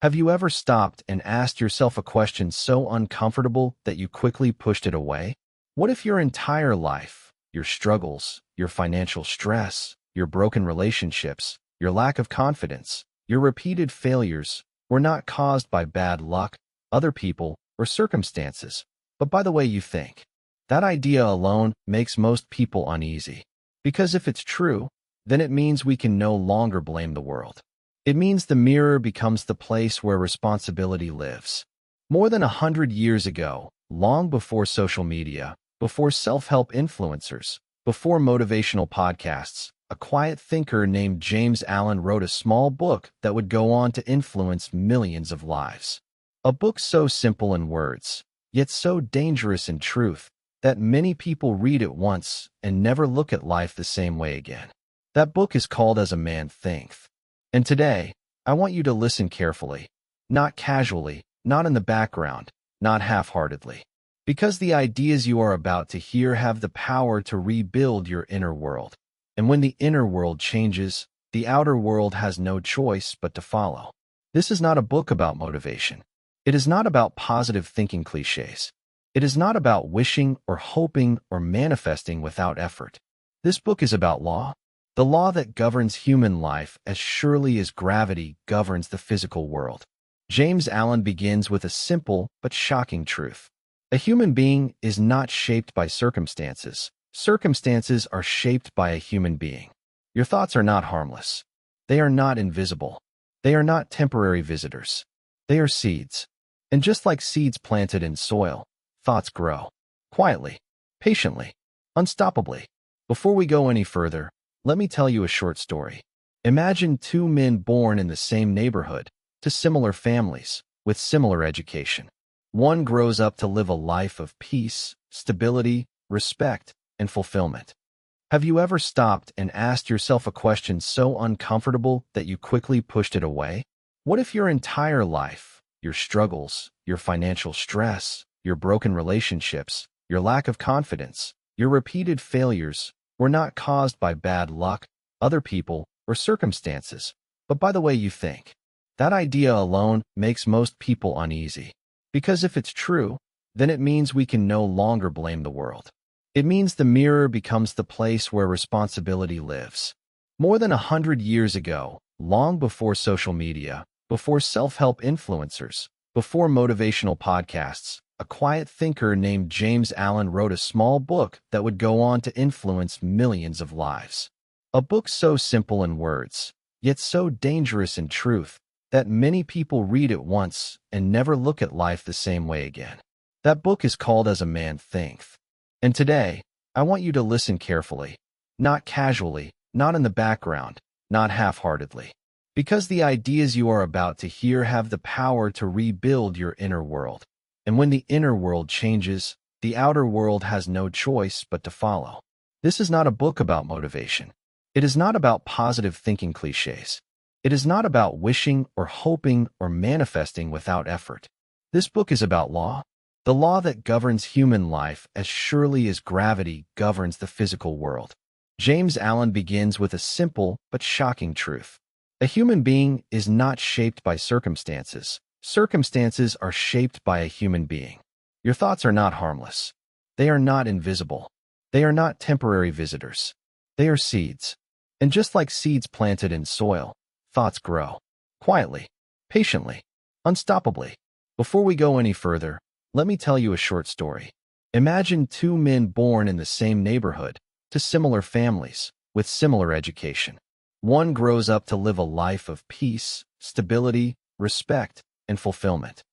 Have you ever stopped and asked yourself a question so uncomfortable that you quickly pushed it away? What if your entire life, your struggles, your financial stress, your broken relationships, your lack of confidence, your repeated failures were not caused by bad luck, other people, or circumstances, but by the way you think? That idea alone makes most people uneasy. Because if it's true, then it means we can no longer blame the world. It means the mirror becomes the place where responsibility lives. More than 100 years ago, long before social media, before self-help influencers, before motivational podcasts, a quiet thinker named James Allen wrote a small book that would go on to influence millions of lives. A book so simple in words, yet so dangerous in truth, that many people read it once and never look at life the same way again. That book is called As a Man Thinketh. And today, I want you to listen carefully, not casually, not in the background, not half-heartedly. Because the ideas you are about to hear have the power to rebuild your inner world. And when the inner world changes, the outer world has no choice but to follow. This is not a book about motivation. It is not about positive thinking cliches. It is not about wishing or hoping or manifesting without effort. This book is about law. The law that governs human life as surely as gravity governs the physical world. James Allen begins with a simple but shocking truth. A human being is not shaped by circumstances. Circumstances are shaped by a human being. Your thoughts are not harmless. They are not invisible. They are not temporary visitors. They are seeds. And just like seeds planted in soil, thoughts grow. Quietly, patiently, unstoppably. Before we go any further, let me tell you a short story. Imagine two men born in the same neighborhood, to similar families, with similar education. One grows up to live a life of peace, stability, respect, and fulfillment. Have you ever stopped and asked yourself a question so uncomfortable that you quickly pushed it away? What if your entire life, your struggles, your financial stress, your broken relationships, your lack of confidence, your repeated failures, were not caused by bad luck, other people, or circumstances, but by the way you think? That idea alone makes most people uneasy. Because if it's true, then it means we can no longer blame the world. It means the mirror becomes the place where responsibility lives. More than 100 years ago, long before social media, before self-help influencers, before motivational podcasts, a quiet thinker named James Allen wrote a small book that would go on to influence millions of lives. A book so simple in words, yet so dangerous in truth, that many people read it once and never look at life the same way again. That book is called As a Man Thinketh. And today, I want you to listen carefully, not casually, not in the background, not half-heartedly. Because the ideas you are about to hear have the power to rebuild your inner world. And when the inner world changes, the outer world has no choice but to follow. This is not a book about motivation. It is not about positive thinking cliches. It is not about wishing or hoping or manifesting without effort. This book is about law. The law that governs human life as surely as gravity governs the physical world. James Allen begins with a simple but shocking truth. A human being is not shaped by circumstances. Circumstances are shaped by a human being. Your thoughts are not harmless. They are not invisible. They are not temporary visitors. They are seeds. And just like seeds planted in soil, thoughts grow. Quietly, patiently, unstoppably. Before we go any further, let me tell you a short story. Imagine two men born in the same neighborhood, to similar families, with similar education. One grows up to live a life of peace, stability, respect, and fulfillment.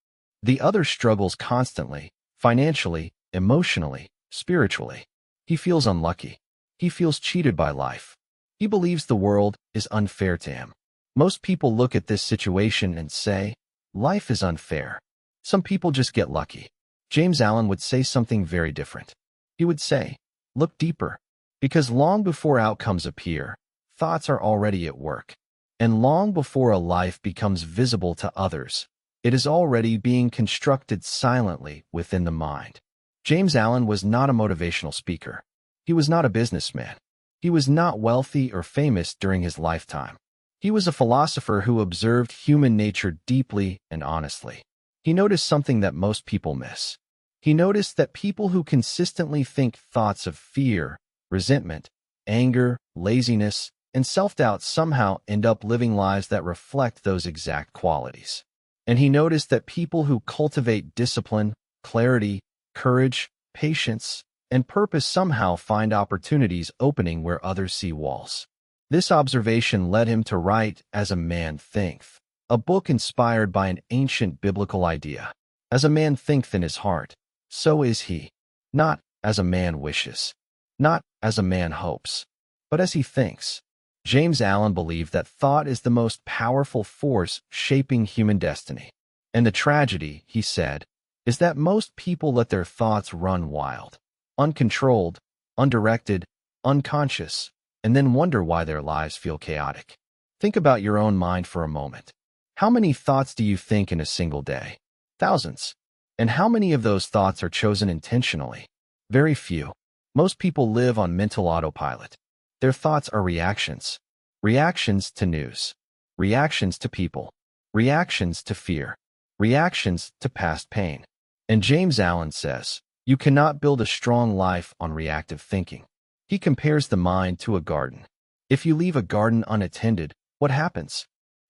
The other struggles constantly, financially, emotionally, spiritually. He feels unlucky. He feels cheated by life. He believes the world is unfair to him. Most people look at this situation and say, life is unfair. Some people just get lucky. James Allen would say something very different. He would say, look deeper. Because long before outcomes appear, thoughts are already at work. And long before a life becomes visible to others, it is already being constructed silently within the mind. James Allen was not a motivational speaker. He was not a businessman. He was not wealthy or famous during his lifetime. He was a philosopher who observed human nature deeply and honestly. He noticed something that most people miss. He noticed that people who consistently think thoughts of fear, resentment, anger, laziness, and self-doubt somehow end up living lives that reflect those exact qualities. And he noticed that people who cultivate discipline, clarity, courage, patience, and purpose somehow find opportunities opening where others see walls. This observation led him to write As a Man Thinketh, a book inspired by an ancient biblical idea. As a man thinketh in his heart, so is he. Not as a man wishes, not as a man hopes, but as he thinks. James Allen believed that thought is the most powerful force shaping human destiny. And the tragedy, he said, is that most people let their thoughts run wild, uncontrolled, undirected, unconscious, and then wonder why their lives feel chaotic. Think about your own mind for a moment. How many thoughts do you think in a single day? Thousands. And how many of those thoughts are chosen intentionally? Very few. Most people live on mental autopilot. Their thoughts are reactions. Reactions to news. Reactions to people. Reactions to fear. Reactions to past pain. And James Allen says, you cannot build a strong life on reactive thinking. He compares the mind to a garden. If you leave a garden unattended, what happens?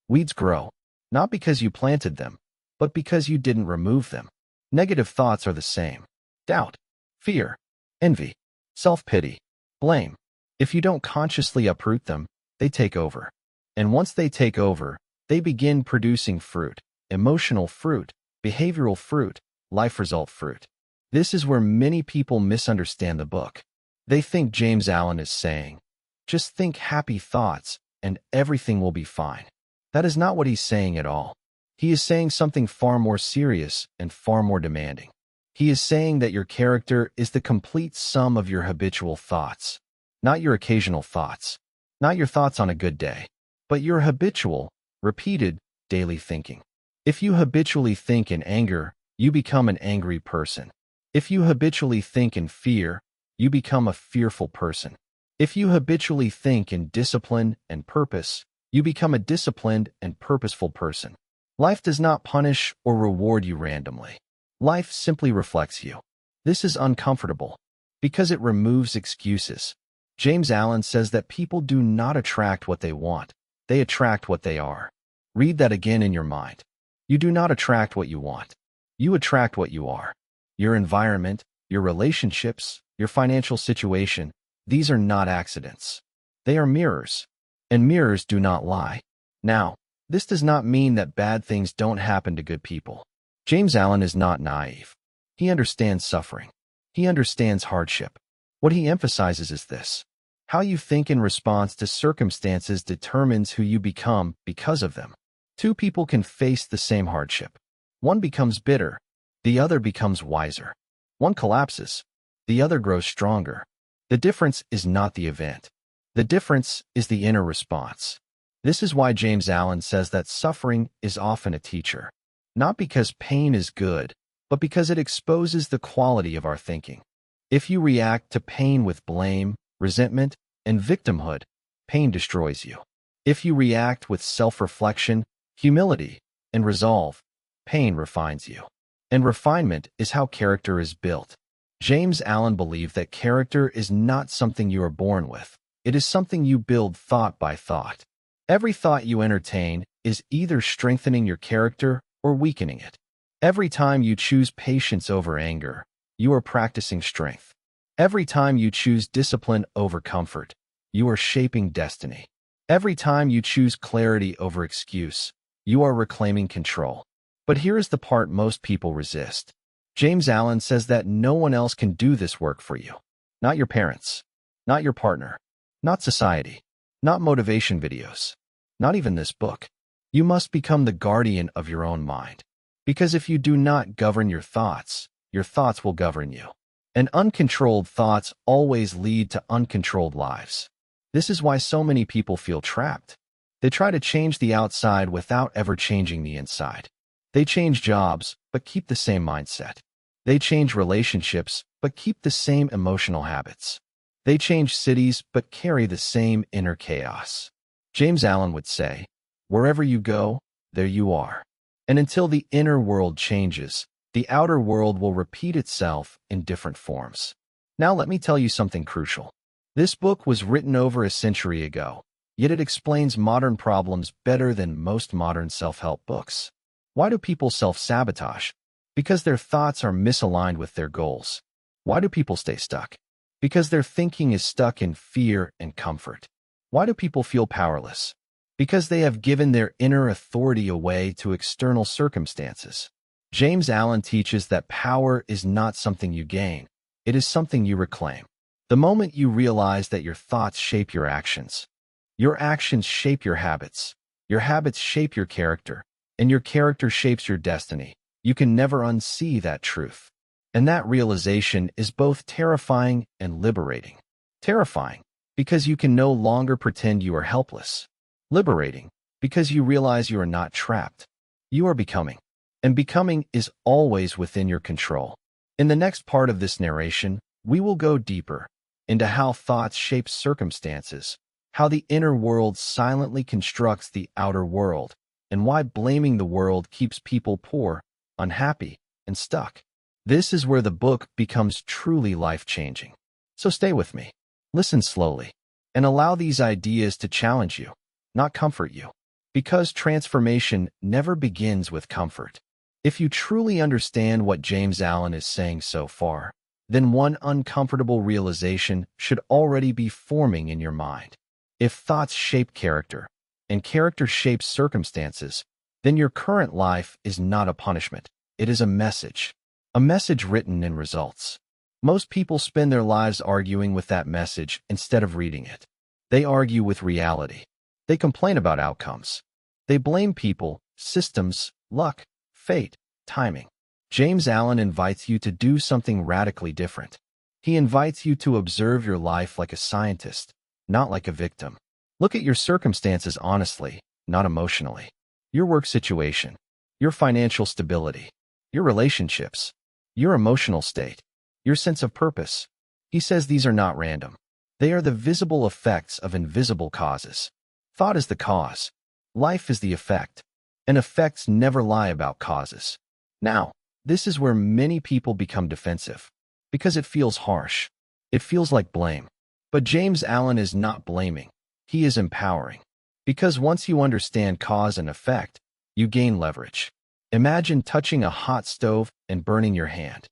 Weeds grow, not because you planted them, but because you didn't remove them. Negative thoughts are the same. Doubt, fear, envy, self-pity, blame. If you don't consciously uproot them, they take over. And once they take over, they begin producing fruit, emotional fruit, behavioral fruit, life result fruit. This is where many people misunderstand the book. They think James Allen is saying, just think happy thoughts and everything will be fine. That is not what he's saying at all. He is saying something far more serious and far more demanding. He is saying that your character is the complete sum of your habitual thoughts, not your occasional thoughts, not your thoughts on a good day, but your habitual, repeated, daily thinking. If you habitually think in anger, you become an angry person. If you habitually think in fear, you become a fearful person. If you habitually think in discipline and purpose, you become a disciplined and purposeful person. Life does not punish or reward you randomly. Life simply reflects you. This is uncomfortable because it removes excuses. James Allen says that people do not attract what they want. They attract what they are. Read that again in your mind. You do not attract what you want. You attract what you are. Your environment, your relationships, your financial situation, these are not accidents. They are mirrors. And mirrors do not lie. Now, this does not mean that bad things don't happen to good people. James Allen is not naive. He understands suffering. He understands hardship. What he emphasizes is this: how you think in response to circumstances determines who you become because of them. Two people can face the same hardship. One becomes bitter. The other becomes wiser. One collapses. The other grows stronger. The difference is not the event. The difference is the inner response. This is why James Allen says that suffering is often a teacher. Not because pain is good, but because it exposes the quality of our thinking. If you react to pain with blame, resentment, and victimhood, pain destroys you. If you react with self-reflection, humility, and resolve, pain refines you. And refinement is how character is built. James Allen believed that character is not something you are born with. It is something you build thought by thought. Every thought you entertain is either strengthening your character or weakening it. Every time you choose patience over anger, you are practicing strength. Every time you choose discipline over comfort, you are shaping destiny. Every time you choose clarity over excuse, you are reclaiming control. But here is the part most people resist. James Allen says that no one else can do this work for you. Not your parents, not your partner, not society, not motivation videos, not even this book. You must become the guardian of your own mind. Because if you do not govern your thoughts will govern you. And uncontrolled thoughts always lead to uncontrolled lives. This is why so many people feel trapped. They try to change the outside without ever changing the inside. They change jobs, but keep the same mindset. They change relationships, but keep the same emotional habits. They change cities, but carry the same inner chaos. James Allen would say, "Wherever you go, there you are." And until the inner world changes, the outer world will repeat itself in different forms. Now let me tell you something crucial. This book was written over a century ago, yet it explains modern problems better than most modern self-help books. Why do people self-sabotage? Because their thoughts are misaligned with their goals. Why do people stay stuck? Because their thinking is stuck in fear and comfort. Why do people feel powerless? Because they have given their inner authority away to external circumstances. James Allen teaches that power is not something you gain, it is something you reclaim. The moment you realize that your thoughts shape your actions shape your habits shape your character, and your character shapes your destiny, you can never unsee that truth. And that realization is both terrifying and liberating. Terrifying, because you can no longer pretend you are helpless. Liberating, because you realize you are not trapped. You are becoming. And becoming is always within your control. In the next part of this narration, we will go deeper into how thoughts shape circumstances, how the inner world silently constructs the outer world, and why blaming the world keeps people poor, unhappy, and stuck. This is where the book becomes truly life-changing. So stay with me, listen slowly, and allow these ideas to challenge you, not comfort you. Because transformation never begins with comfort. If you truly understand what James Allen is saying so far, then one uncomfortable realization should already be forming in your mind. If thoughts shape character, and character shapes circumstances, then your current life is not a punishment. It is a message written in results. Most people spend their lives arguing with that message instead of reading it. They argue with reality. They complain about outcomes. They blame people, systems, luck, fate, timing. James Allen invites you to do something radically different. He invites you to observe your life like a scientist, not like a victim. Look at your circumstances honestly, not emotionally. Your work situation, your financial stability, your relationships, your emotional state, your sense of purpose. He says these are not random. They are the visible effects of invisible causes. Thought is the cause. Life is the effect. And effects never lie about causes. Now, this is where many people become defensive. Because it feels harsh. It feels like blame. But James Allen is not blaming. He is empowering. Because once you understand cause and effect, you gain leverage. Imagine touching a hot stove and burning your hand.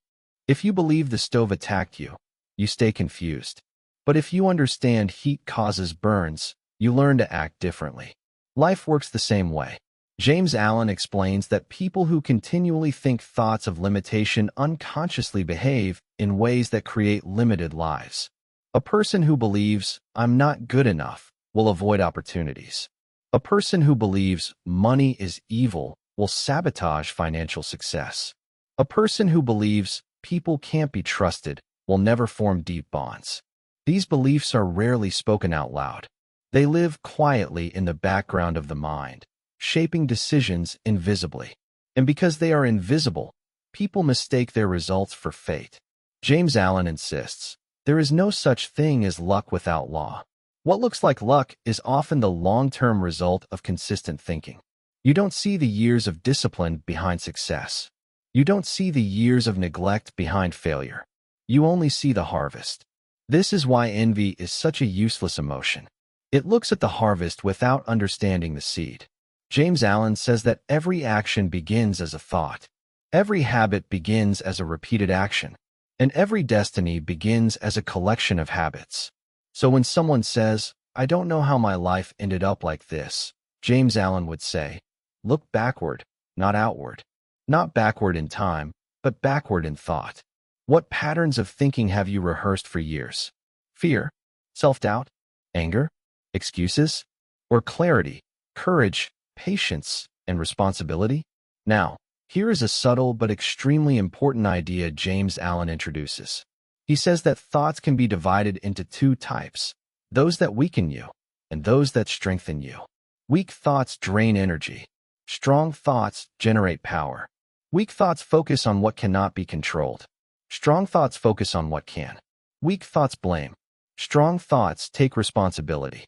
If you believe the stove attacked you, you stay confused. But if you understand heat causes burns, you learn to act differently. Life works the same way. James Allen explains that people who continually think thoughts of limitation unconsciously behave in ways that create limited lives. A person who believes, "I'm not good enough," will avoid opportunities. A person who believes money is evil will sabotage financial success. A person who believes people can't be trusted will never form deep bonds. These beliefs are rarely spoken out loud. They live quietly in the background of the mind, shaping decisions invisibly. And because they are invisible, people mistake their results for fate. James Allen insists, there is no such thing as luck without law. What looks like luck is often the long-term result of consistent thinking. You don't see the years of discipline behind success. You don't see the years of neglect behind failure. You only see the harvest. This is why envy is such a useless emotion. It looks at the harvest without understanding the seed. James Allen says that every action begins as a thought. Every habit begins as a repeated action. And every destiny begins as a collection of habits. So when someone says, "I don't know how my life ended up like this," James Allen would say, look backward, not outward. Not backward in time, but backward in thought. What patterns of thinking have you rehearsed for years? Fear, self-doubt, anger, excuses, or clarity, courage, patience, and responsibility? Now, here is a subtle but extremely important idea James Allen introduces. He says that thoughts can be divided into two types, those that weaken you and those that strengthen you. Weak thoughts drain energy. Strong thoughts generate power. Weak thoughts focus on what cannot be controlled. Strong thoughts focus on what can. Weak thoughts blame. Strong thoughts take responsibility.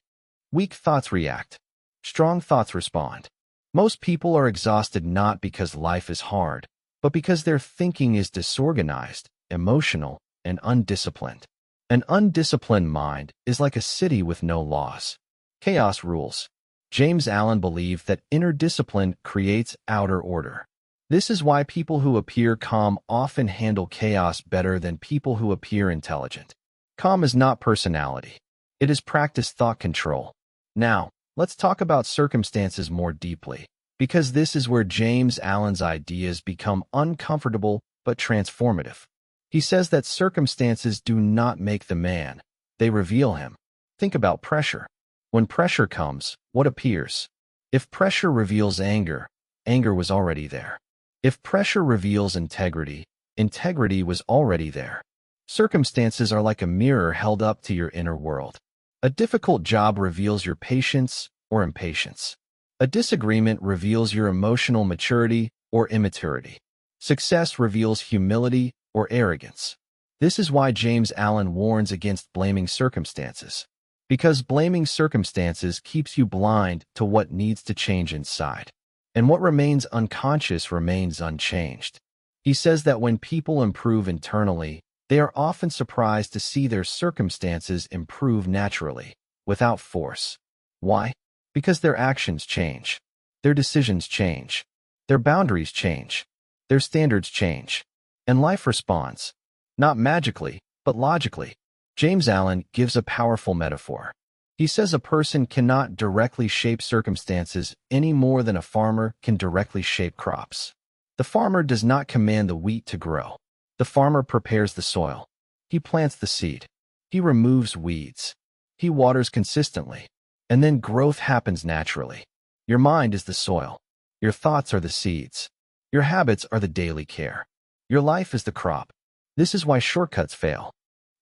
Weak thoughts react. Strong thoughts respond. Most people are exhausted not because life is hard, but because their thinking is disorganized, emotional, and undisciplined. An undisciplined mind is like a city with no laws. Chaos rules. James Allen believed that inner discipline creates outer order. This is why people who appear calm often handle chaos better than people who appear intelligent. Calm is not personality. It is practiced thought control. Now, let's talk about circumstances more deeply, because this is where James Allen's ideas become uncomfortable but transformative. He says that circumstances do not make the man, they reveal him. Think about pressure. When pressure comes, what appears? If pressure reveals anger, anger was already there. If pressure reveals integrity, integrity was already there. Circumstances are like a mirror held up to your inner world. A difficult job reveals your patience or impatience. A disagreement reveals your emotional maturity or immaturity. Success reveals humility or arrogance. This is why James Allen warns against blaming circumstances. Because blaming circumstances keeps you blind to what needs to change inside. And what remains unconscious remains unchanged. He says that when people improve internally, they are often surprised to see their circumstances improve naturally, without force. Why? Because their actions change. Their decisions change. Their boundaries change. Their standards change. And life responds. Not magically, but logically. James Allen gives a powerful metaphor. He says a person cannot directly shape circumstances any more than a farmer can directly shape crops. The farmer does not command the wheat to grow. The farmer prepares the soil. He plants the seed. He removes weeds. He waters consistently. And then growth happens naturally. Your mind is the soil. Your thoughts are the seeds. Your habits are the daily care. Your life is the crop. This is why shortcuts fail.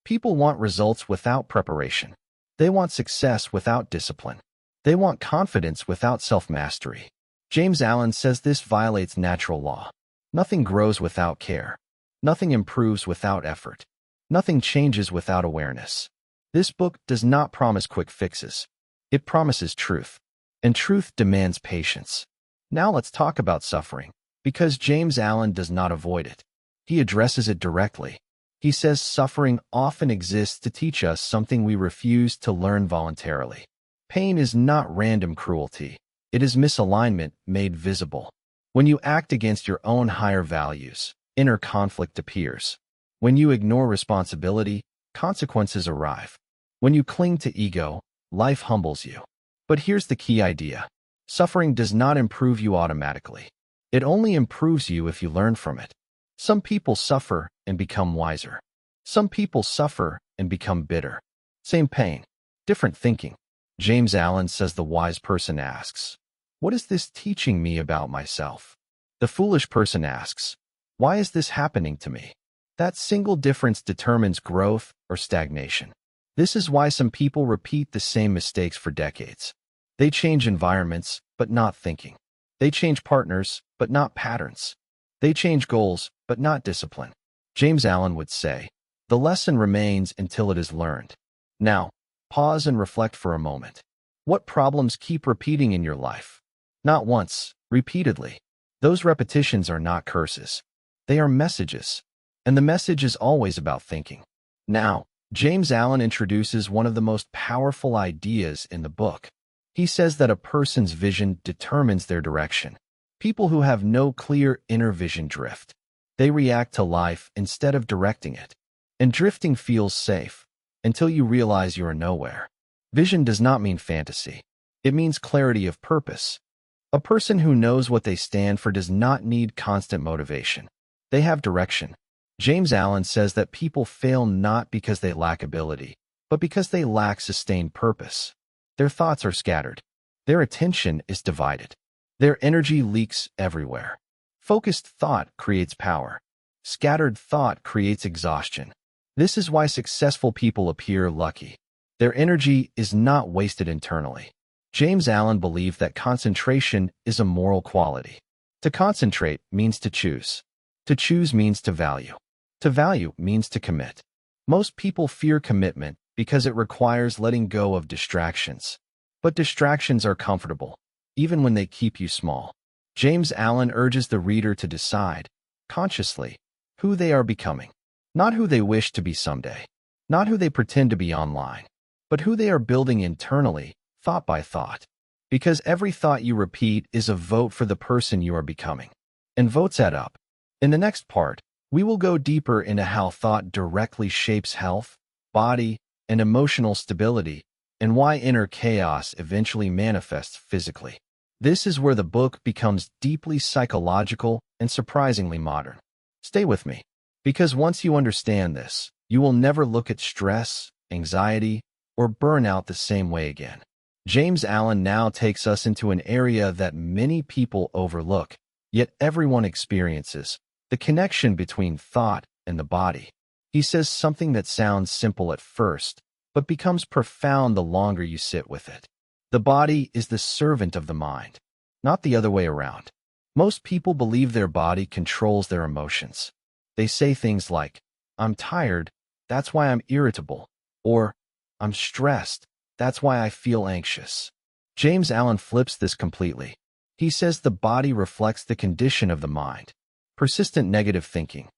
People want results without preparation. They want success without discipline. They want confidence without self-mastery. James Allen says this violates natural law. Nothing grows without care. Nothing improves without effort. Nothing changes without awareness. This book does not promise quick fixes. It promises truth. And truth demands patience. Now let's talk about suffering, because James Allen does not avoid it. He addresses it directly. He says suffering often exists to teach us something we refuse to learn voluntarily. Pain is not random cruelty. It is misalignment made visible. When you act against your own higher values, inner conflict appears. When you ignore responsibility, consequences arrive. When you cling to ego, life humbles you. But here's the key idea. Suffering does not improve you automatically. It only improves you if you learn from it. Some people suffer and become wiser. Some people suffer and become bitter. Same pain, different thinking. James Allen says the wise person asks, "What is this teaching me about myself?" The foolish person asks, "Why is this happening to me?" That single difference determines growth or stagnation. This is why some people repeat the same mistakes for decades. They change environments, but not thinking. They change partners, but not patterns. They change goals, but not discipline. James Allen would say, the lesson remains until it is learned. Now, pause and reflect for a moment. What problems keep repeating in your life? Not once, repeatedly. Those repetitions are not curses. They are messages. And the message is always about thinking. Now, James Allen introduces one of the most powerful ideas in the book. He says that a person's vision determines their direction. People who have no clear inner vision drift. They react to life instead of directing it. And drifting feels safe until you realize you are nowhere. Vision does not mean fantasy. It means clarity of purpose. A person who knows what they stand for does not need constant motivation. They have direction. James Allen says that people fail not because they lack ability, but because they lack sustained purpose. Their thoughts are scattered. Their attention is divided. Their energy leaks everywhere. Focused thought creates power. Scattered thought creates exhaustion. This is why successful people appear lucky. Their energy is not wasted internally. James Allen believed that concentration is a moral quality. To concentrate means to choose. To choose means to value. To value means to commit. Most people fear commitment because it requires letting go of distractions. But distractions are comfortable, even when they keep you small. James Allen urges the reader to decide, consciously, who they are becoming. Not who they wish to be someday. Not who they pretend to be online. But who they are building internally, thought by thought. Because every thought you repeat is a vote for the person you are becoming. And votes add up. In the next part, we will go deeper into how thought directly shapes health, body, and emotional stability, and why inner chaos eventually manifests physically. This is where the book becomes deeply psychological and surprisingly modern. Stay with me, because once you understand this, you will never look at stress, anxiety, or burnout the same way again. James Allen now takes us into an area that many people overlook, yet everyone experiences: the connection between thought and the body. He says something that sounds simple at first, but becomes profound the longer you sit with it. The body is the servant of the mind, not the other way around. Most people believe their body controls their emotions. They say things like, "I'm tired, that's why I'm irritable," or "I'm stressed, that's why I feel anxious." James Allen flips this completely. He says the body reflects the condition of the mind. Persistent negative thinking,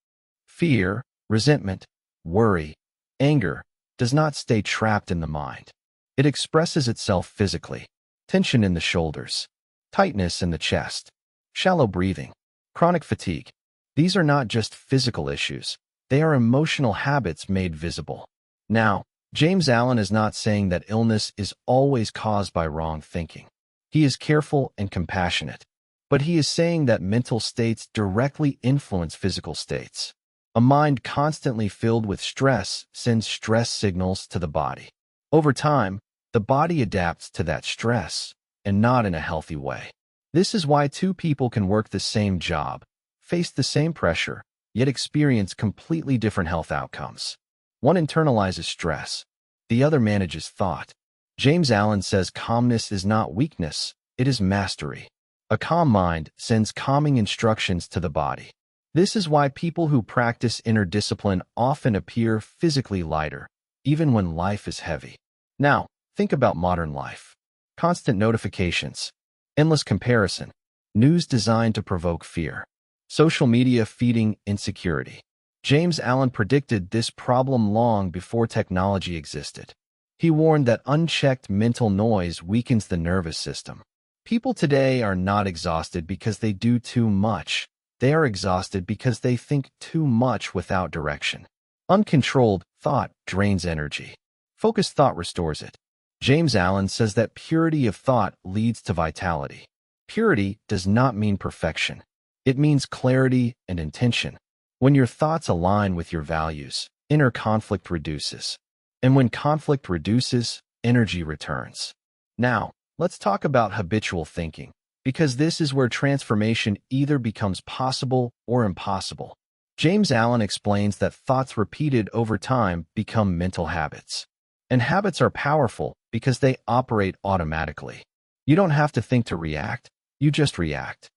fear, resentment, worry, anger does not stay trapped in the mind. It expresses itself physically: tension in the shoulders, tightness in the chest, shallow breathing, chronic fatigue. These are not just physical issues. They are emotional habits made visible. Now, James Allen is not saying that illness is always caused by wrong thinking. He is careful and compassionate. But he is saying that mental states directly influence physical states. A mind constantly filled with stress sends stress signals to the body. Over time, the body adapts to that stress, and not in a healthy way. This is why two people can work the same job, face the same pressure, yet experience completely different health outcomes. One internalizes stress, the other manages thought. James Allen says calmness is not weakness, it is mastery. A calm mind sends calming instructions to the body. This is why people who practice inner discipline often appear physically lighter, even when life is heavy. Now, think about modern life. Constant notifications, endless comparison, news designed to provoke fear, social media feeding insecurity. James Allen predicted this problem long before technology existed. He warned that unchecked mental noise weakens the nervous system. People today are not exhausted because they do too much. They are exhausted because they think too much without direction. Uncontrolled thought drains energy. Focused thought restores it. James Allen says that purity of thought leads to vitality. Purity does not mean perfection. It means clarity and intention. When your thoughts align with your values, inner conflict reduces. And when conflict reduces, energy returns. Now, let's talk about habitual thinking, because this is where transformation either becomes possible or impossible. James Allen explains that thoughts repeated over time become mental habits. And habits are powerful because they operate automatically. You don't have to think to react, you just react.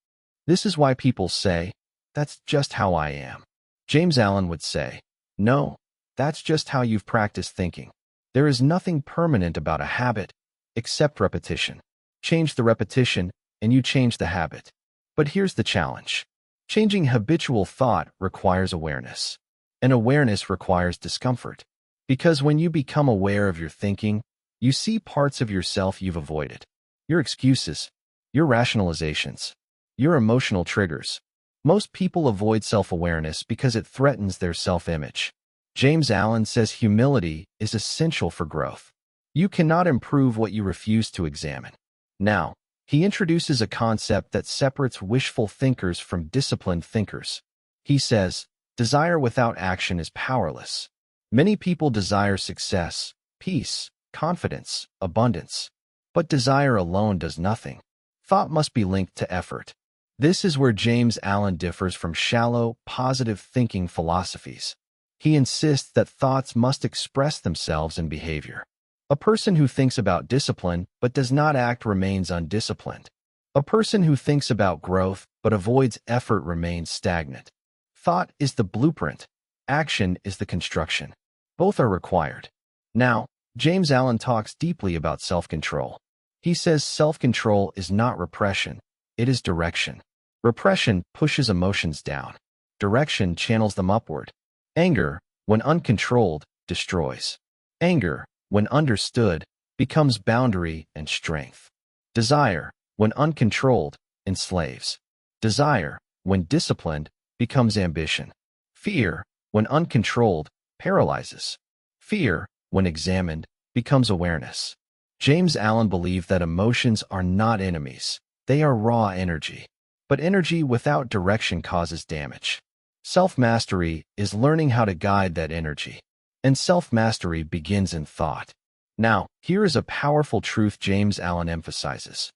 This is why people say, "That's just how I am." James Allen would say, "No, that's just how you've practiced thinking." There is nothing permanent about a habit except repetition. Change the repetition, and you change the habit. But here's the challenge. Changing habitual thought requires awareness. And awareness requires discomfort. Because when you become aware of your thinking, you see parts of yourself you've avoided. Your excuses, your rationalizations, your emotional triggers. Most people avoid self-awareness because it threatens their self-image. James Allen says humility is essential for growth. You cannot improve what you refuse to examine. Now, he introduces a concept that separates wishful thinkers from disciplined thinkers. He says, desire without action is powerless. Many people desire success, peace, confidence, abundance. But desire alone does nothing. Thought must be linked to effort. This is where James Allen differs from shallow, positive thinking philosophies. He insists that thoughts must express themselves in behavior. A person who thinks about discipline but does not act remains undisciplined. A person who thinks about growth but avoids effort remains stagnant. Thought is the blueprint. Action is the construction. Both are required. Now, James Allen talks deeply about self-control. He says self-control is not repression, it is direction. Repression pushes emotions down. Direction channels them upward. Anger, when uncontrolled, destroys. Anger, when understood, becomes boundary and strength. Desire, when uncontrolled, enslaves. Desire, when disciplined, becomes ambition. Fear, when uncontrolled, paralyzes. Fear, when examined, becomes awareness. James Allen believed that emotions are not enemies. They are raw energy. But energy without direction causes damage. Self-mastery is learning how to guide that energy. And self-mastery begins in thought. Now, here is a powerful truth James Allen emphasizes.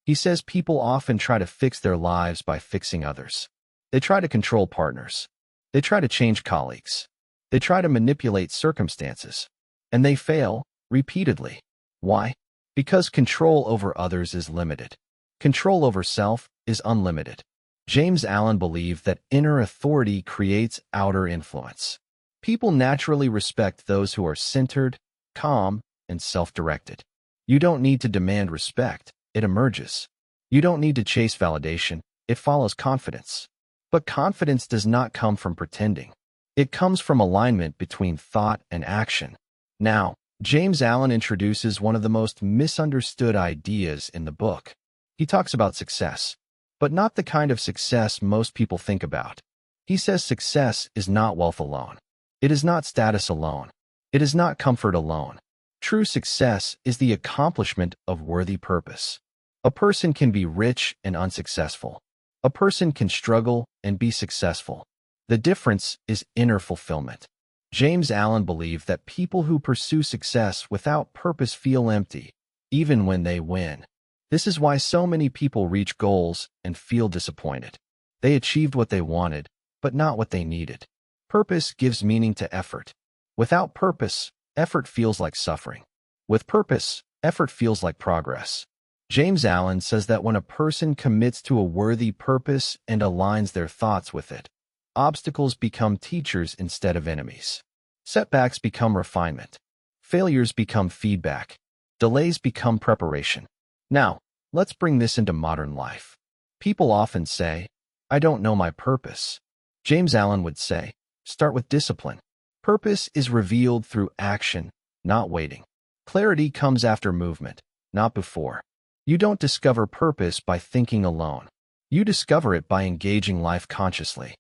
He says people often try to fix their lives by fixing others. They try to control partners. They try to change colleagues. They try to manipulate circumstances. And they fail, repeatedly. Why? Because control over others is limited. Control over self is unlimited. James Allen believed that inner authority creates outer influence. People naturally respect those who are centered, calm, and self-directed. You don't need to demand respect, it emerges. You don't need to chase validation, it follows confidence. But confidence does not come from pretending. It comes from alignment between thought and action. Now, James Allen introduces one of the most misunderstood ideas in the book. He talks about success, but not the kind of success most people think about. He says success is not wealth alone. It is not status alone. It is not comfort alone. True success is the accomplishment of worthy purpose. A person can be rich and unsuccessful. A person can struggle and be successful. The difference is inner fulfillment. James Allen believed that people who pursue success without purpose feel empty, even when they win. This is why so many people reach goals and feel disappointed. They achieved what they wanted, but not what they needed. Purpose gives meaning to effort. Without purpose, effort feels like suffering. With purpose, effort feels like progress. James Allen says that when a person commits to a worthy purpose and aligns their thoughts with it, obstacles become teachers instead of enemies. Setbacks become refinement. Failures become feedback. Delays become preparation. Now, let's bring this into modern life. People often say, I don't know my purpose. James Allen would say, start with discipline. Purpose is revealed through action, not waiting. Clarity comes after movement, not before. You don't discover purpose by thinking alone. You discover it by engaging life consciously.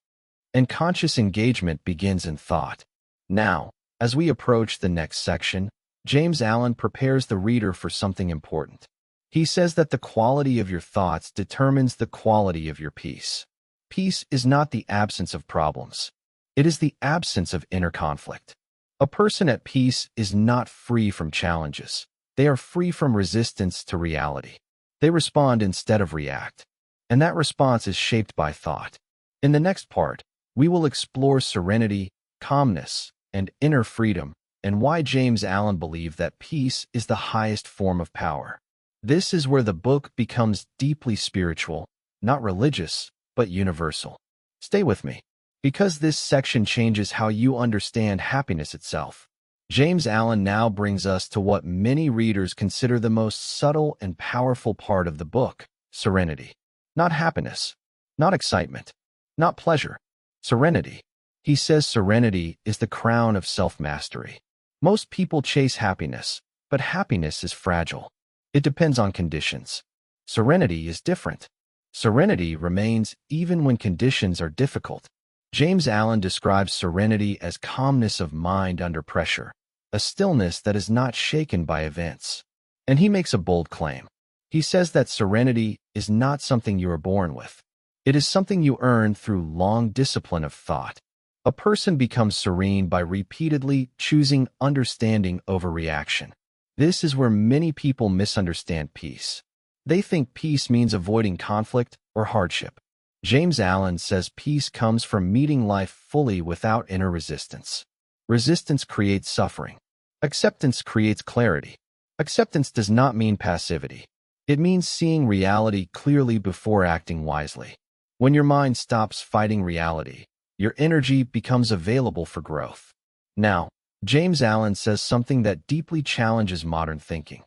And conscious engagement begins in thought. Now, as we approach the next section, James Allen prepares the reader for something important. He says that the quality of your thoughts determines the quality of your peace. Peace is not the absence of problems. It is the absence of inner conflict. A person at peace is not free from challenges. They are free from resistance to reality. They respond instead of react. And that response is shaped by thought. In the next part, we will explore serenity, calmness, and inner freedom, and why James Allen believed that peace is the highest form of power. This is where the book becomes deeply spiritual, not religious, but universal. Stay with me, because this section changes how you understand happiness itself. James Allen now brings us to what many readers consider the most subtle and powerful part of the book, serenity. Not happiness, not excitement, not pleasure. Serenity. He says serenity is the crown of self-mastery. Most people chase happiness, but happiness is fragile. It depends on conditions. Serenity is different. Serenity remains even when conditions are difficult. James Allen describes serenity as calmness of mind under pressure, a stillness that is not shaken by events. And he makes a bold claim. He says that serenity is not something you are born with. It is something you earn through long discipline of thought. A person becomes serene by repeatedly choosing understanding over reaction. This is where many people misunderstand peace. They think peace means avoiding conflict or hardship. James Allen says peace comes from meeting life fully without inner resistance. Resistance creates suffering. Acceptance creates clarity. Acceptance does not mean passivity. It means seeing reality clearly before acting wisely. When your mind stops fighting reality, your energy becomes available for growth. Now, James Allen says something that deeply challenges modern thinking.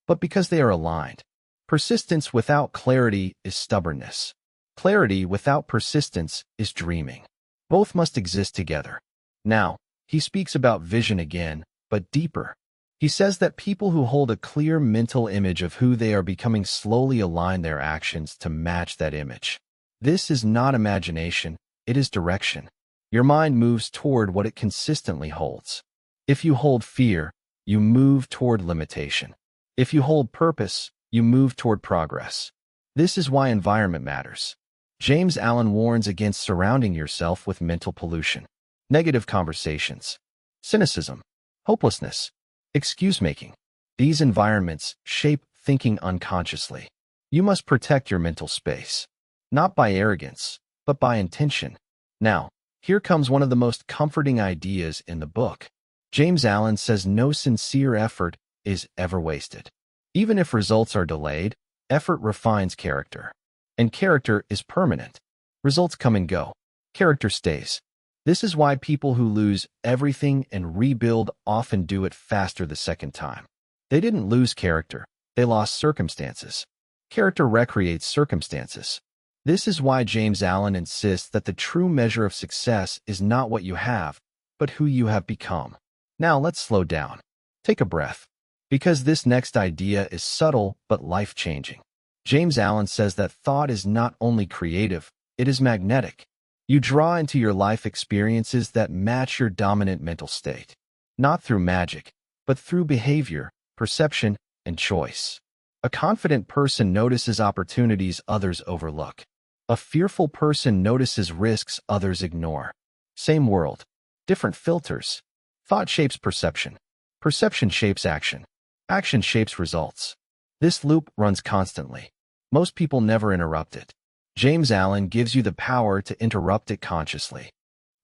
but because they are aligned. Persistence without clarity is stubbornness. Clarity without persistence is dreaming. Both must exist together. Now, he speaks about vision again, but deeper. He says that people who hold a clear mental image of who they are becoming slowly align their actions to match that image. This is not imagination, it is direction. Your mind moves toward what it consistently holds. If you hold fear, you move toward limitation. If you hold purpose, you move toward progress. This is why environment matters. James Allen warns against surrounding yourself with mental pollution, negative conversations, cynicism, hopelessness, excuse-making. These environments shape thinking unconsciously. You must protect your mental space, not by arrogance, but by intention. Now, here comes one of the most comforting ideas in the book. James Allen says no sincere effort is ever wasted. Even if results are delayed, effort refines character. And character is permanent. Results come and go. Character stays. This is why people who lose everything and rebuild often do it faster the second time. They didn't lose character. They lost circumstances. Character recreates circumstances. This is why James Allen insists that the true measure of success is not what you have, but who you have become. Now let's slow down. Take a breath. Because this next idea is subtle but life-changing. James Allen says that thought is not only creative, it is magnetic. You draw into your life experiences that match your dominant mental state, not through magic, but through behavior, perception, and choice. A confident person notices opportunities others overlook. A fearful person notices risks others ignore. Same world, different filters. Thought shapes perception. Perception shapes action. Action shapes results. This loop runs constantly. Most people never interrupt it. James Allen gives you the power to interrupt it consciously.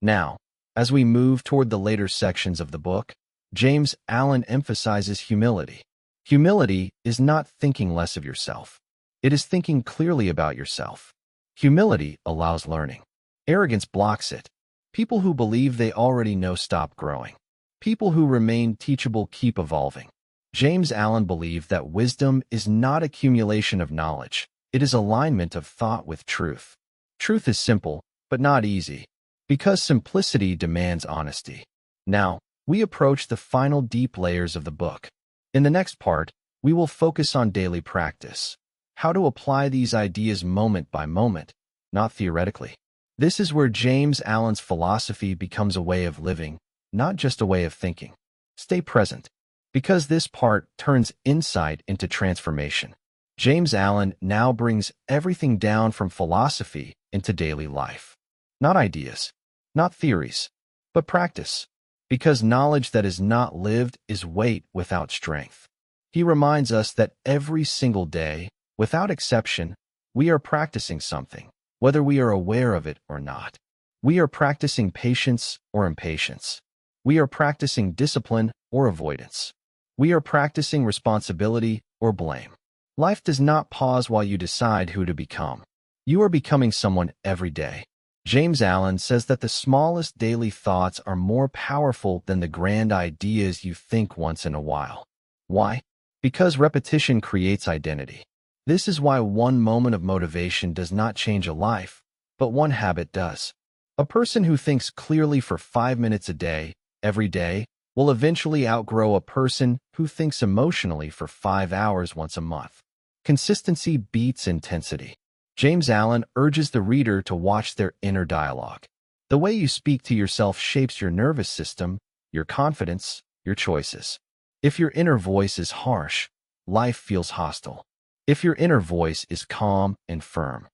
Now, as we move toward the later sections of the book, James Allen emphasizes humility. Humility is not thinking less of yourself. It is thinking clearly about yourself. Humility allows learning. Arrogance blocks it. People who believe they already know stop growing. People who remain teachable keep evolving. James Allen believed that wisdom is not accumulation of knowledge. It is alignment of thought with truth. Truth is simple, but not easy, because simplicity demands honesty. Now, we approach the final deep layers of the book. In the next part, we will focus on daily practice. How to apply these ideas moment by moment, not theoretically. This is where James Allen's philosophy becomes a way of living, not just a way of thinking. Stay present, because this part turns insight into transformation. James Allen now brings everything down from philosophy into daily life. Not ideas, not theories, but practice. Because knowledge that is not lived is weight without strength. He reminds us that every single day, without exception, we are practicing something, whether we are aware of it or not. We are practicing patience or impatience. We are practicing discipline or avoidance. We are practicing responsibility or blame. Life does not pause while you decide who to become. You are becoming someone every day. James Allen says that the smallest daily thoughts are more powerful than the grand ideas you think once in a while. Why? Because repetition creates identity. This is why one moment of motivation does not change a life, but one habit does. A person who thinks clearly for 5 minutes a day, every day, will eventually outgrow a person who thinks emotionally for 5 hours once a month. Consistency beats intensity. James Allen urges the reader to watch their inner dialogue. The way you speak to yourself shapes your nervous system, your confidence, your choices. If your inner voice is harsh, life feels hostile. If your inner voice is calm and firm,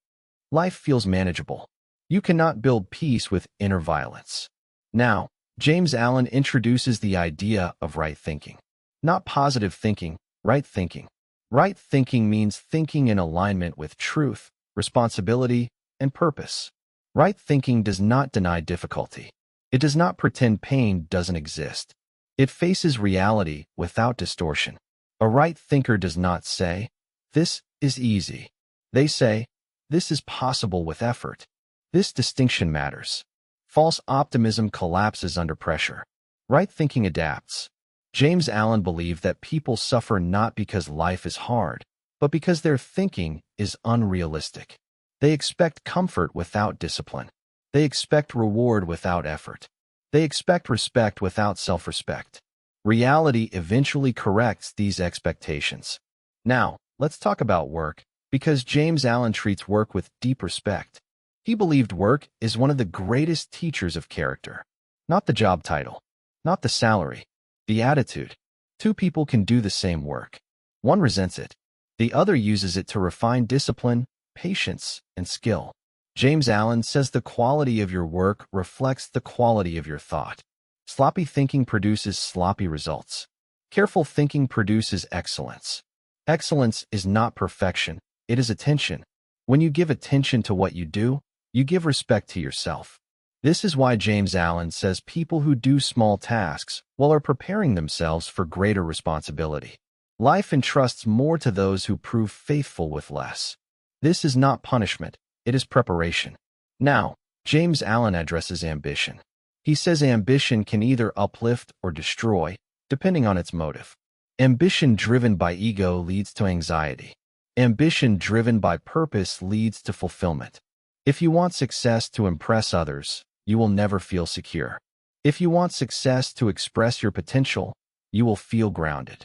life feels manageable. You cannot build peace with inner violence. Now, James Allen introduces the idea of right thinking. Not positive thinking, right thinking. Right thinking means thinking in alignment with truth, responsibility, and purpose. Right thinking does not deny difficulty. It does not pretend pain doesn't exist. It faces reality without distortion. A right thinker does not say, "This is easy." They say, "This is possible with effort." This distinction matters. False optimism collapses under pressure. Right thinking adapts. James Allen believed that people suffer not because life is hard, but because their thinking is unrealistic. They expect comfort without discipline. They expect reward without effort. They expect respect without self-respect. Reality eventually corrects these expectations. Now, let's talk about work, because James Allen treats work with deep respect. He believed work is one of the greatest teachers of character. Not the job title, not the salary, the attitude. Two people can do the same work. One resents it. The other uses it to refine discipline, patience, and skill. James Allen says the quality of your work reflects the quality of your thought. Sloppy thinking produces sloppy results. Careful thinking produces excellence. Excellence is not perfection, it is attention. When you give attention to what you do, you give respect to yourself. This is why James Allen says people who do small tasks well are preparing themselves for greater responsibility. Life entrusts more to those who prove faithful with less. This is not punishment, it is preparation. Now, James Allen addresses ambition. He says ambition can either uplift or destroy, depending on its motive. Ambition driven by ego leads to anxiety. Ambition driven by purpose leads to fulfillment. If you want success to impress others, you will never feel secure. If you want success to express your potential, you will feel grounded.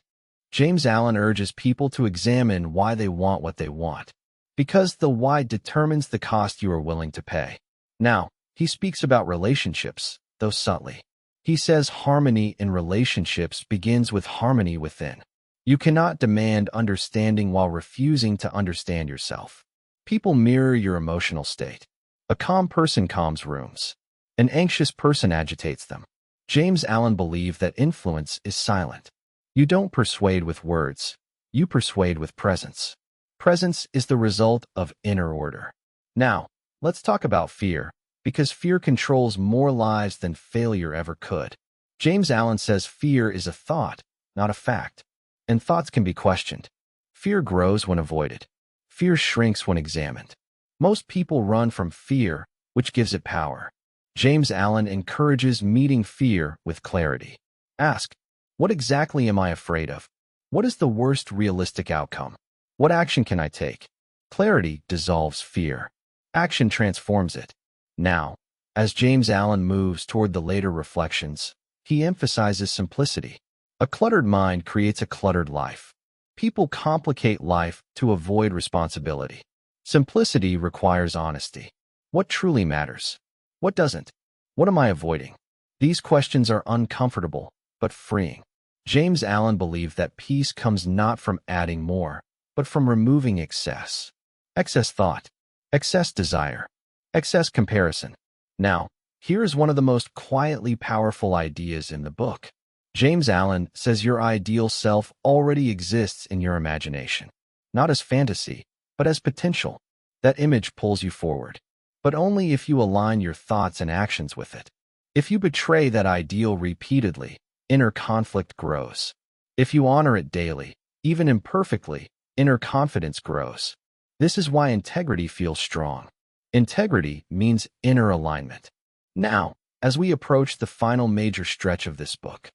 James Allen urges people to examine why they want what they want, because the why determines the cost you are willing to pay. Now, he speaks about relationships, though subtly. He says harmony in relationships begins with harmony within. You cannot demand understanding while refusing to understand yourself. People mirror your emotional state. A calm person calms rooms. An anxious person agitates them. James Allen believed that influence is silent. You don't persuade with words. You persuade with presence. Presence is the result of inner order. Now, let's talk about fear, because fear controls more lives than failure ever could. James Allen says fear is a thought, not a fact. And thoughts can be questioned. Fear grows when avoided. Fear shrinks when examined. Most people run from fear, which gives it power. James Allen encourages meeting fear with clarity. Ask, what exactly am I afraid of? What is the worst realistic outcome? What action can I take? Clarity dissolves fear. Action transforms it. Now, as James Allen moves toward the later reflections, he emphasizes simplicity. A cluttered mind creates a cluttered life. People complicate life to avoid responsibility. Simplicity requires honesty. What truly matters? What doesn't? What am I avoiding? These questions are uncomfortable, but freeing. James Allen believed that peace comes not from adding more, but from removing excess. Excess thought, excess desire, excess comparison. Now, here is one of the most quietly powerful ideas in the book. James Allen says your ideal self already exists in your imagination, not as fantasy, but as potential. That image pulls you forward, but only if you align your thoughts and actions with it. If you betray that ideal repeatedly, inner conflict grows. If you honor it daily, even imperfectly, inner confidence grows. This is why integrity feels strong. Integrity means inner alignment. Now, as we approach the final major stretch of this book,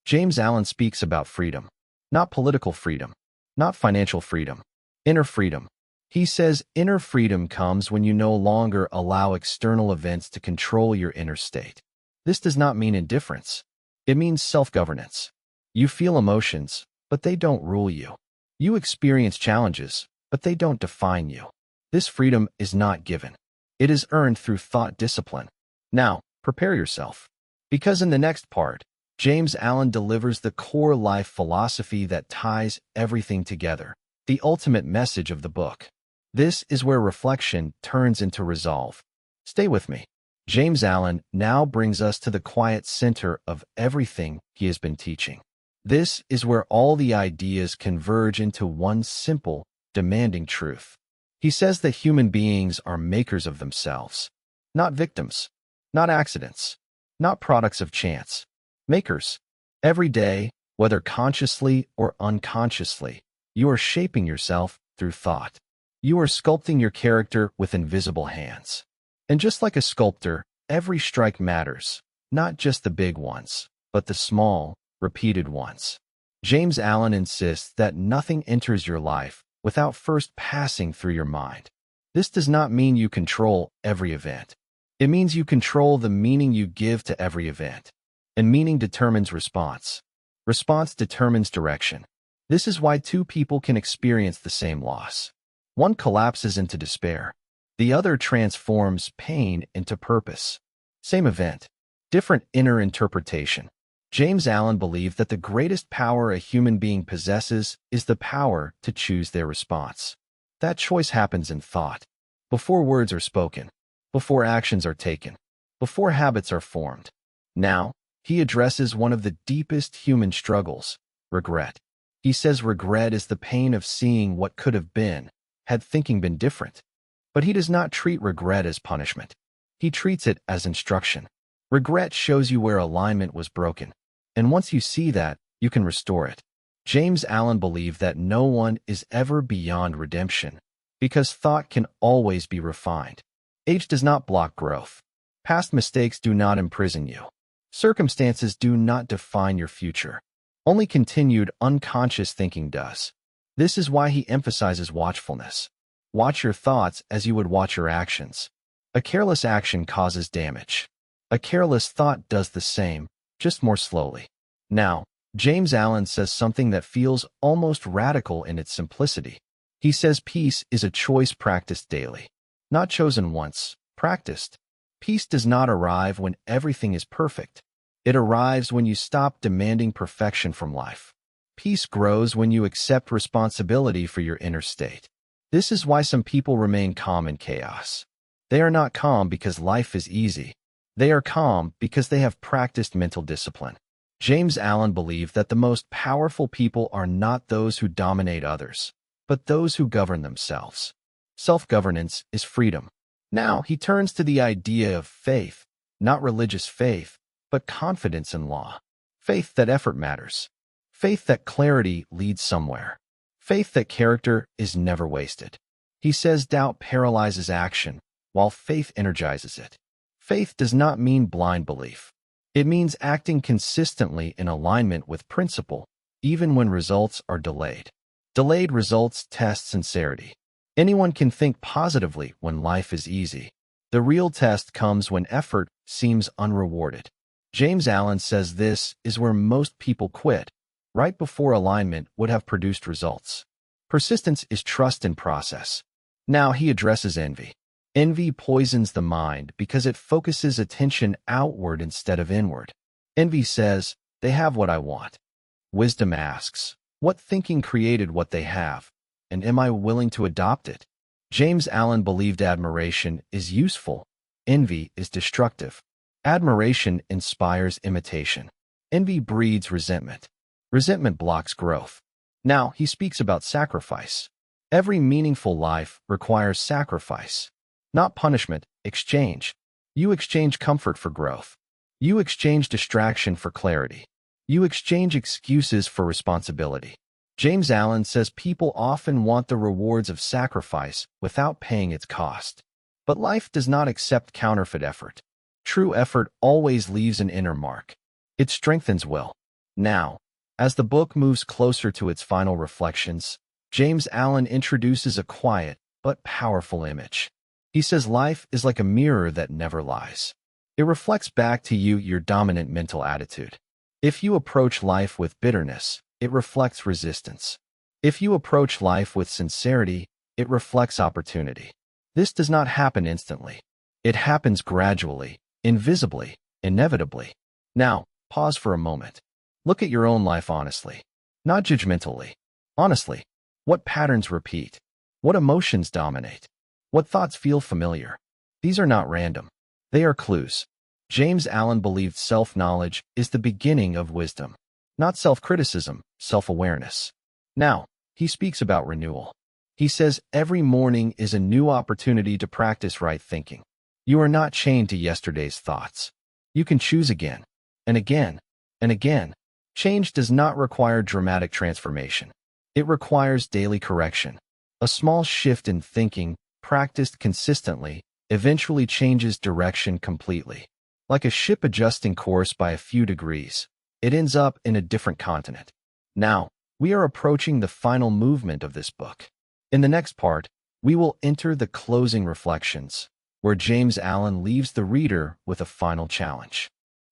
James Allen speaks about freedom. Not political freedom, not financial freedom, inner freedom. He says inner freedom comes when you no longer allow external events to control your inner state. This does not mean indifference. It means self-governance. You feel emotions, but they don't rule you. You experience challenges, but they don't define you. This freedom is not given. It is earned through thought discipline. Now, prepare yourself. Because in the next part, James Allen delivers the core life philosophy that ties everything together, the ultimate message of the book. This is where reflection turns into resolve. Stay with me. James Allen now brings us to the quiet center of everything he has been teaching. This is where all the ideas converge into one simple, demanding truth. He says that human beings are makers of themselves, not victims, not accidents, not products of chance. Makers. Every day, whether consciously or unconsciously, you are shaping yourself through thought. You are sculpting your character with invisible hands. And just like a sculptor, every strike matters, not just the big ones, but the small, repeated once. James Allen insists that nothing enters your life without first passing through your mind. This does not mean you control every event. It means you control the meaning you give to every event. And meaning determines response. Response determines direction. This is why two people can experience the same loss. One collapses into despair. The other transforms pain into purpose. Same event, different inner interpretation. James Allen believed that the greatest power a human being possesses is the power to choose their response. That choice happens in thought, before words are spoken, before actions are taken, before habits are formed. Now, he addresses one of the deepest human struggles, regret. He says regret is the pain of seeing what could have been, had thinking been different. But he does not treat regret as punishment. He treats it as instruction. Regret shows you where alignment was broken. And once you see that, you can restore it. James Allen believed that no one is ever beyond redemption, because thought can always be refined. Age does not block growth. Past mistakes do not imprison you. Circumstances do not define your future. Only continued unconscious thinking does. This is why he emphasizes watchfulness. Watch your thoughts as you would watch your actions. A careless action causes damage. A careless thought does the same, just more slowly. Now, James Allen says something that feels almost radical in its simplicity. He says peace is a choice practiced daily. Not chosen once, practiced. Peace does not arrive when everything is perfect. It arrives when you stop demanding perfection from life. Peace grows when you accept responsibility for your inner state. This is why some people remain calm in chaos. They are not calm because life is easy. They are calm because they have practiced mental discipline. James Allen believed that the most powerful people are not those who dominate others, but those who govern themselves. Self-governance is freedom. Now he turns to the idea of faith, not religious faith, but confidence in law. Faith that effort matters. Faith that clarity leads somewhere. Faith that character is never wasted. He says doubt paralyzes action, while faith energizes it. Faith does not mean blind belief. It means acting consistently in alignment with principle, even when results are delayed. Delayed results test sincerity. Anyone can think positively when life is easy. The real test comes when effort seems unrewarded. James Allen says this is where most people quit, right before alignment would have produced results. Persistence is trust in process. Now he addresses envy. Envy poisons the mind because it focuses attention outward instead of inward. Envy says, they have what I want. Wisdom asks, what thinking created what they have, and am I willing to adopt it? James Allen believed admiration is useful. Envy is destructive. Admiration inspires imitation. Envy breeds resentment. Resentment blocks growth. Now he speaks about sacrifice. Every meaningful life requires sacrifice. Not punishment, exchange. You exchange comfort for growth. You exchange distraction for clarity. You exchange excuses for responsibility. James Allen says people often want the rewards of sacrifice without paying its cost. But life does not accept counterfeit effort. True effort always leaves an inner mark. It strengthens will. Now, as the book moves closer to its final reflections, James Allen introduces a quiet but powerful image. He says life is like a mirror that never lies. It reflects back to you your dominant mental attitude. If you approach life with bitterness, it reflects resistance. If you approach life with sincerity, it reflects opportunity. This does not happen instantly. It happens gradually, invisibly, inevitably. Now, pause for a moment. Look at your own life honestly, not judgmentally. Honestly, what patterns repeat? What emotions dominate? What thoughts feel familiar? These are not random. They are clues. James Allen believed self-knowledge is the beginning of wisdom, not self-criticism, self-awareness. Now, he speaks about renewal. He says every morning is a new opportunity to practice right thinking. You are not chained to yesterday's thoughts. You can choose again, and again, and again. Change does not require dramatic transformation. It requires daily correction. A small shift in thinking, practiced consistently, eventually changes direction completely. Like a ship adjusting course by a few degrees, it ends up in a different continent. Now, we are approaching the final movement of this book. In the next part, we will enter the closing reflections, where James Allen leaves the reader with a final challenge,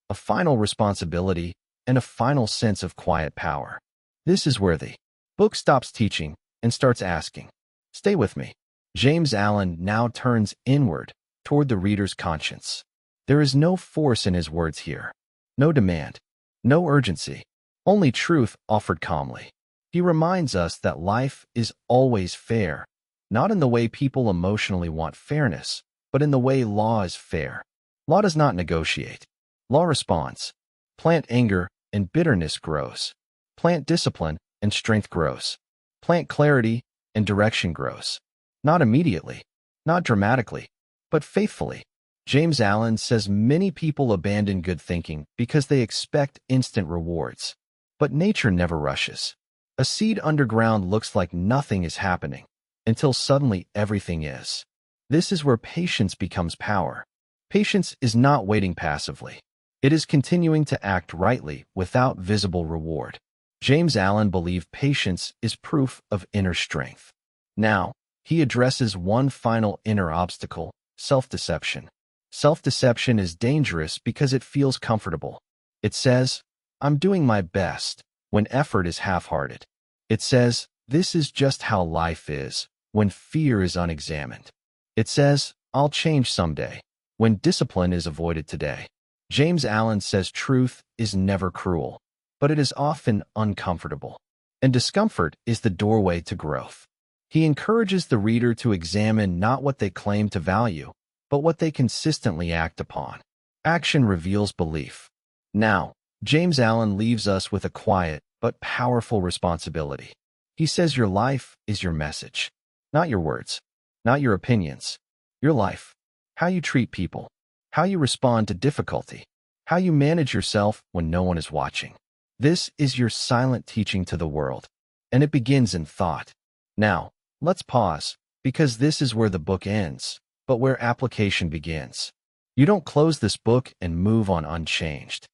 a final responsibility, and a final sense of quiet power. This is where the book stops teaching and starts asking. Stay with me. James Allen now turns inward toward the reader's conscience. There is no force in his words here, no demand, no urgency, only truth offered calmly. He reminds us that life is always fair, not in the way people emotionally want fairness, but in the way law is fair. Law does not negotiate. Law responds. Plant anger and bitterness grows. Plant discipline and strength grows. Plant clarity and direction grows. Not immediately, not dramatically, but faithfully. James Allen says many people abandon good thinking because they expect instant rewards. But nature never rushes. A seed underground looks like nothing is happening until suddenly everything is. This is where patience becomes power. Patience is not waiting passively. It is continuing to act rightly without visible reward. James Allen believed patience is proof of inner strength. Now, he addresses one final inner obstacle, self-deception. Self-deception is dangerous because it feels comfortable. It says, I'm doing my best, when effort is half-hearted. It says, this is just how life is, when fear is unexamined. It says, I'll change someday, when discipline is avoided today. James Allen says truth is never cruel, but it is often uncomfortable. And discomfort is the doorway to growth. He encourages the reader to examine not what they claim to value, but what they consistently act upon. Action reveals belief. Now, James Allen leaves us with a quiet but powerful responsibility. He says your life is your message, not your words, not your opinions. Your life, how you treat people, how you respond to difficulty, how you manage yourself when no one is watching. This is your silent teaching to the world, and it begins in thought. Now, let's pause, because this is where the book ends, but where application begins. You don't close this book and move on unchanged.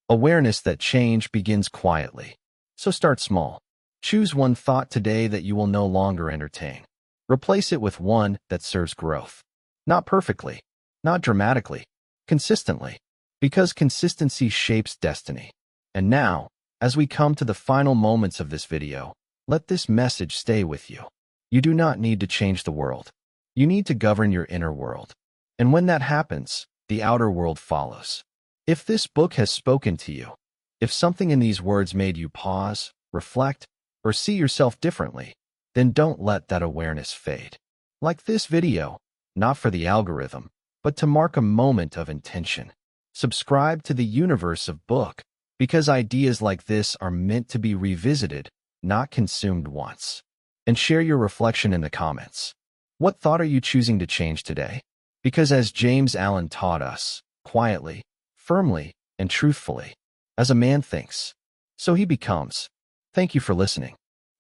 Awareness that change begins quietly. So start small. Choose one thought today that you will no longer entertain. Replace it with one that serves growth. Not perfectly, not dramatically, consistently, because consistency shapes destiny. And now, as we come to the final moments of this video, let this message stay with you. You do not need to change the world. You need to govern your inner world. And when that happens, the outer world follows. If this book has spoken to you, if something in these words made you pause, reflect, or see yourself differently, then don't let that awareness fade. Like this video, not for the algorithm, but to mark a moment of intention. Subscribe to the universe of book, because ideas like this are meant to be revisited, not consumed once. And share your reflection in the comments. What thought are you choosing to change today? Because as James Allen taught us, quietly, firmly, and truthfully, as a man thinks, so he becomes. Thank you for listening.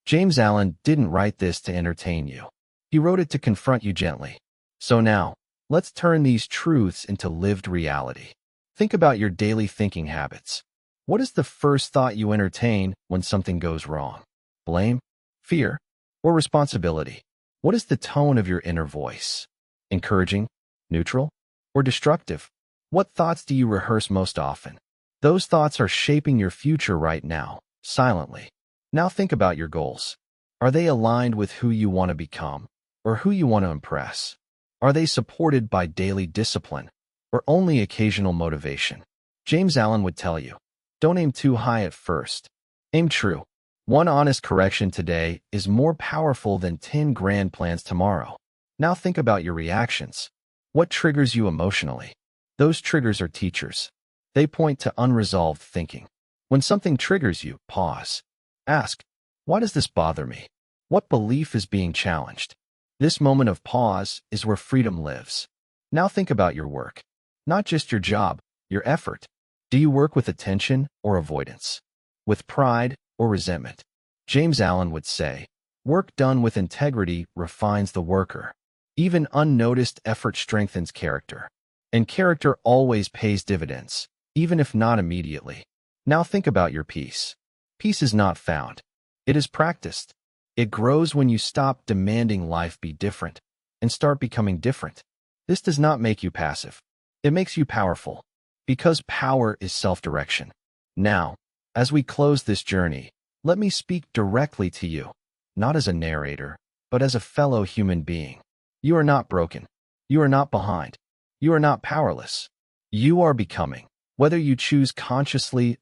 James Allen didn't write this to entertain you. He wrote it to confront you gently. So now, let's turn these truths into lived reality. Think about your daily thinking habits. What is the first thought you entertain when something goes wrong? Blame, fear, or responsibility? What is the tone of your inner voice? Encouraging, neutral, or destructive? What thoughts do you rehearse most often? Those thoughts are shaping your future right now, silently. Now think about your goals. Are they aligned with who you want to become, or who you want to impress? Are they supported by daily discipline, or only occasional motivation? James Allen would tell you, don't aim too high at first. Aim true. One honest correction today is more powerful than 10 grand plans tomorrow. Now think about your reactions. What triggers you emotionally? Those triggers are teachers. They point to unresolved thinking. When something triggers you, pause. Ask, why does this bother me? What belief is being challenged? This moment of pause is where freedom lives. Now think about your work. Not just your job, your effort. Do you work with attention or avoidance? With pride or resentment? James Allen would say, work done with integrity refines the worker. Even unnoticed effort strengthens character. And character always pays dividends, even if not immediately. Now think about your peace. Peace is not found. It is practiced. It grows when you stop demanding life be different and start becoming different. This does not make you passive. It makes you powerful, because power is self-direction. Now, as we close this journey, let me speak directly to you, not as a narrator, but as a fellow human being. You are not broken. You are not behind. You are not powerless. You are becoming. Whether you choose consciously